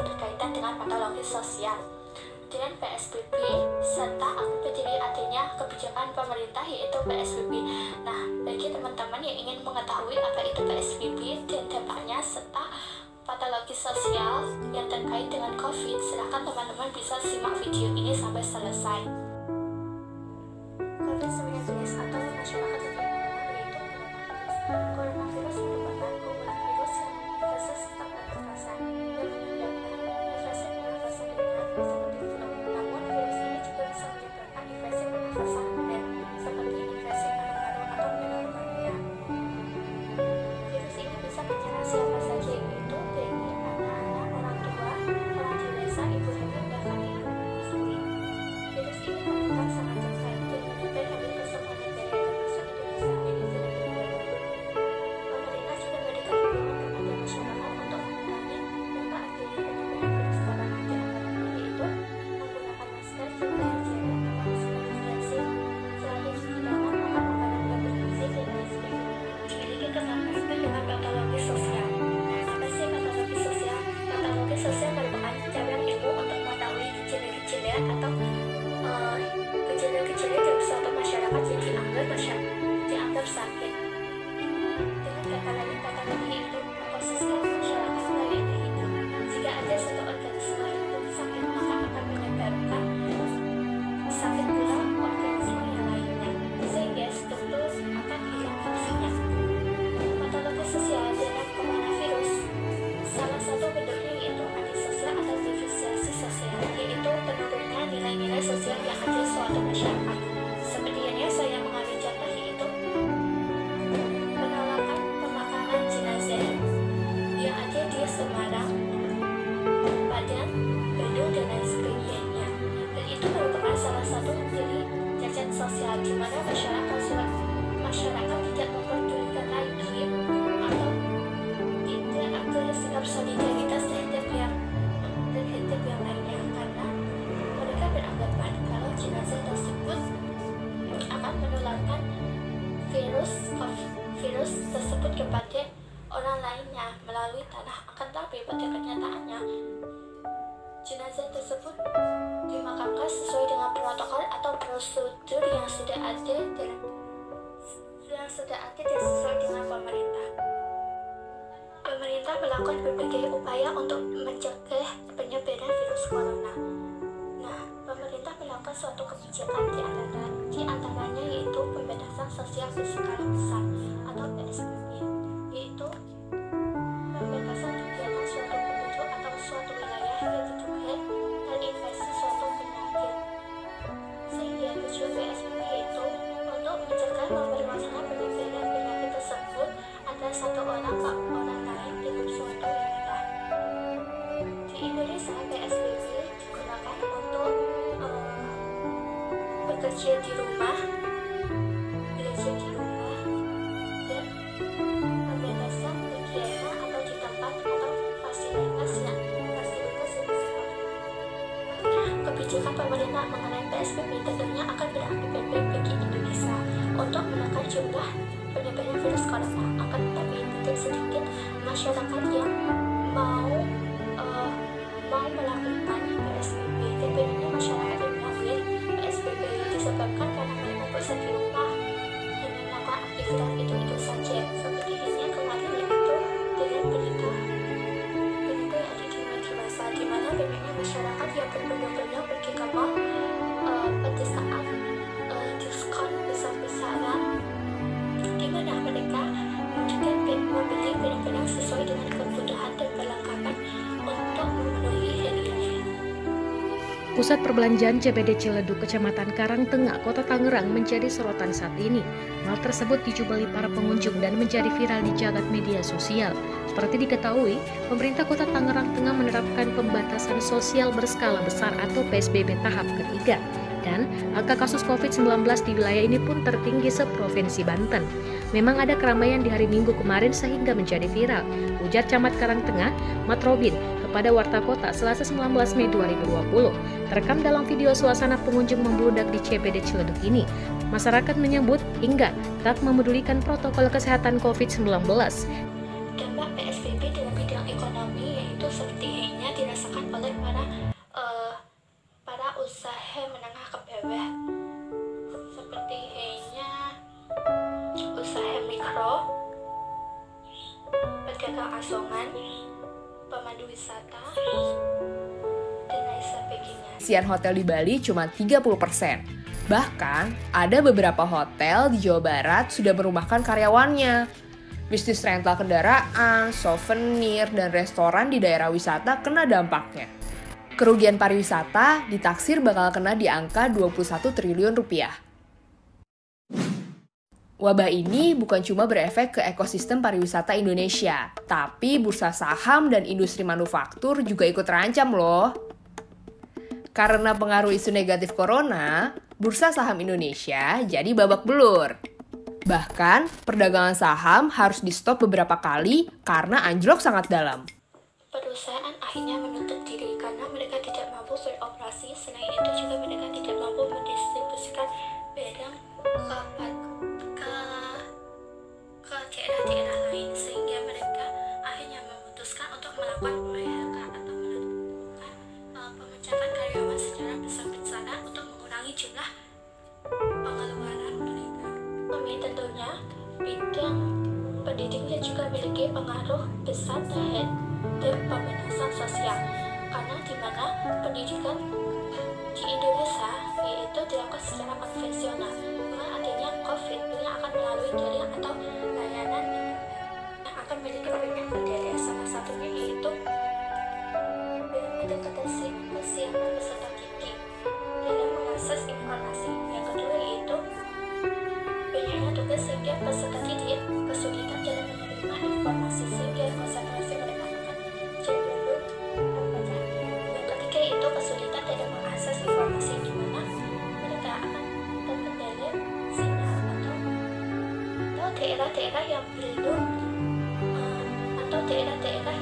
berkaitan dengan patologi sosial. Dengan PSBB serta jadi artinya kebijakan pemerintah yaitu PSBB. Nah, bagi teman-teman yang ingin mengetahui apa itu PSBB dan dampaknya serta patologi sosial yang terkait dengan COVID, silahkan teman-teman bisa simak video ini sampai selesai. COVID-19 atau masyarakat lebih mengenal yaitu coronavirus merupakan kumpulan virus yang berbasis pada kekerasan yang menyebabkan infeksi pernafasan ringan seperti flu. Namun virus ini juga bisa menyebabkan infeksi pernafasan berat seperti infeksi paru-paru atau pneumonia. Virus ini bisa menyerang siapa saja, yaitu bayi, anak-anak, orang tua, orang dewasa, ibu hamil, bahkan yang menyusui. Virus ini menekan sangat cepat dan menyebar hampir ke semua negara termasuk Indonesia dan Filipina. Pemerintah juga memberikan himbauan kepada masyarakat untuk mengurangi dampak dari penyebaran virus corona di antaranya yaitu menggunakan masker, jaga jarak, melakukan distancing, selalu cuci tangan, makan makanan yang bergizi dan lain sebagainya. Jadi kita sampai itu dengan patologi sosial. Apa sih patologi sosial? Patologi sosial merupakan cabang ilmu untuk mengetahui gejala-gejala atau gejala-gejala dari suatu masyarakat yang dianggap sakit. Dengan kata lain itu mengkhususkan masyarakat lain hidup. Jika ada satu organisme yang sakit, maka akan menyebarkan sakit pula organisme yang lainnya, sehingga struktur akan hilang fungsinya. Patologi sosial dalam coronavirus, salah satu bentuknya yaitu antisosial atau diferensiasi sosial, yaitu penurunnya nilai-nilai sosial yang ada di suatu masyarakat. Seperti yang saya mengambil contoh yaitu penolakan pemakaman jenazah yang ada di Semarang, Padang, Bandung, dan lain sebagainya. Dan itu merupakan salah satu dari cacat sosial di mana masyarakat tidak memperdulikan lagi atau tidak ada sikap solidaritas terhadap yang lainnya, karena mereka beranggapan kalau jenazah tersebut akan menularkan virus tersebut kepada orang lainnya melalui tanah. Akan tapi pada kenyataannya jenazah tersebut dimakamkan sesuai dengan protokol atau prosedur yang sudah ada dan sesuai dengan pemerintah. Pemerintah melakukan berbagai upaya untuk mencegah penyebaran virus corona. Nah, pemerintah melakukan suatu kebijakan di antaranya yaitu pembatasan sosial berskala besar atau PSBB, yaitu pembatasan kegiatan suatu penduduk atau suatu wilayah yang diduga terinfeksi suatu penyakit. Sehingga tujuan PSBB itu untuk mencegah memperluaskan penyebaran penyakit tersebut antara satu orang ke orang lain dengan suatu wilayah. Di Indonesia, PSBB digunakan untuk bekerja di rumah, belajar di rumah, dan pembatasan kegiatan atau di tempat atau fasilitas yang bersifat. Kebijakan pemerintah mengenai PSBB tentunya akan berakibat baik bagi Indonesia untuk menekan jumlah penyebaran virus corona. Akan tetapi tidak sedikit masyarakat yang mau melakukan PSBB. Sebenarnya masyarakat yang mengambil PSBB disebabkan karena mereka bosan di rumah dan melakukan aktivitas itu saja. Seperti halnya kemarin yaitu dengan berita yang ada di media massa, di mana banyaknya masyarakat yang berbondong-bondong pergi ke mall pada saat diskon besar-besaran, di mana mereka membeli barang-barang sesuai dengan kebutuhan dan perlengkapan untuk memenuhi hari-hari. Pusat perbelanjaan CBD Ciledug, Kecamatan Karangtengah, Kota Tangerang menjadi sorotan saat ini. Hal tersebut dijumpai para pengunjung dan menjadi viral di jagat media sosial. Seperti diketahui, pemerintah Kota Tangerang tengah menerapkan pembatasan sosial berskala besar atau PSBB tahap ketiga. Dan angka kasus COVID-19 di wilayah ini pun tertinggi seprovinsi Banten. Memang ada keramaian di hari Minggu kemarin sehingga menjadi viral, ujar Camat Karangtengah, Mat Robin, kepada Warta Kota Selasa 19 Mei 2020. Terekam dalam video suasana pengunjung membludak di CBD Ciledug ini. Masyarakat menyebut hingga tak memedulikan protokol kesehatan COVID-19. Dampak PSBB dalam bidang ekonomi yaitu seperti halnya dirasakan pariwisata, dan lain sebagainya. Keterisian hotel di Bali cuma 30%. Bahkan, ada beberapa hotel di Jawa Barat sudah merumahkan karyawannya. Bisnis rental kendaraan, souvenir, dan restoran di daerah wisata kena dampaknya. Kerugian pariwisata ditaksir bakal kena di angka 21 triliun rupiah. Wabah ini bukan cuma berefek ke ekosistem pariwisata Indonesia, tapi bursa saham dan industri manufaktur juga ikut terancam loh. Karena pengaruh isu negatif corona, bursa saham Indonesia jadi babak belur. Bahkan, perdagangan saham harus di-stop beberapa kali karena anjlok sangat dalam. Perusahaan akhirnya menutup diri karena mereka tidak mampu beroperasi. Selain itu juga mereka tidak mampu mendistribusikan barang ke daerah-daerah lain, sehingga mereka akhirnya memutuskan untuk melakukan PHK atau melakukan pemecatan karyawan secara besar-besaran untuk mengurangi jumlah pengeluaran mereka. Tentunya bidang pendidikan juga memiliki pengaruh besar terhadap pemanasan sosial, karena di mana pendidikan di Indonesia yaitu dilakukan secara konvensional. Dengan adanya COVID, ini akan melalui daring atau layanan internet yang akan memiliki banyak kendala. Salah satunya yaitu ada kesiapan peserta didik dalam mengakses informasi. Yang kedua yaitu banyaknya tugas sehingga peserta didik kesulitan dalam menerima informasi, sehingga konsentrasi mereka akan cenderung terpecah. Yang ketiga yaitu kesulitan dalam mengakses informasi, di mana mereka akan terkendala sinyal atau daerah-daerah yang belum atau daerah-daerah